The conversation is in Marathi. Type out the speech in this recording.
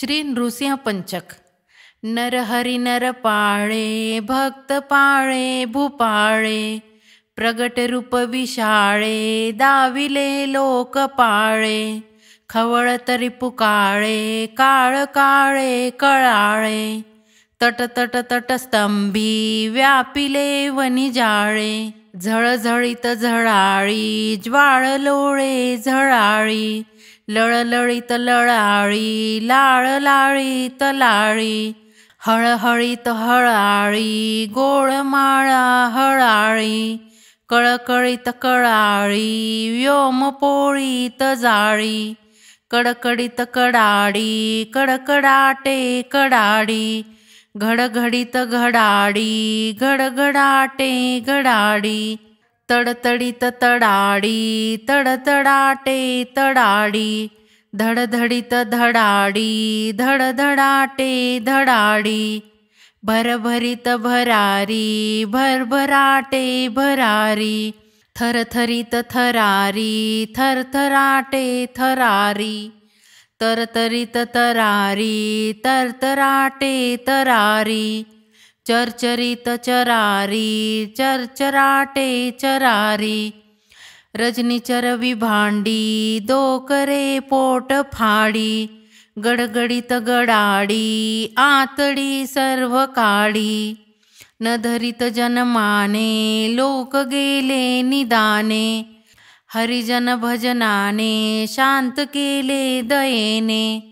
श्री नृसिंह पंचक। नर हरि नर पाळे, भक्त पाळे भूपाळे, प्रगट रूप विशाळे, दाविले लोक पाळे। खवळ तरी पुकाळे, काळ काळे कळाळे, तट तट तट स्तंभी, व्यापिले वनी जाळे। झळझळीत झळाळी, ज्वाळ लोळे झळाळी, लळलळीत लळाळी, लाळ लाळीत लाळी। हळहळीत हळाळी, गोळमाळा हळाळी, कळकळीत कळाळी, व्योम पोळीत जाळी। कडकडीत कडाडी, कडकडाटे कडाडी, घडघडीत घडाडी, घडघडाटे घडाडी। तडतडीत तडाडी, तडतडाटे तडाडी, धडधडीत धडाडी, धडधडाटे धडाडी। भरभरीत भरारी, भरभराटे भरारी, थरथरीत थरारी, थरथराटे थरारी। तरतरीत तरारी, तरतराटे तरारी, चरचरीत चरारी, चरचराटे चरारी। रजनीचर विभांडी, दोकरे पोट फाडी, गडगडीत गडाडी, आतडी सर्व काडी। न धरित जनमाने, लोक गेले निदाने, हरिजन भजनाने, शांत केले दयेने।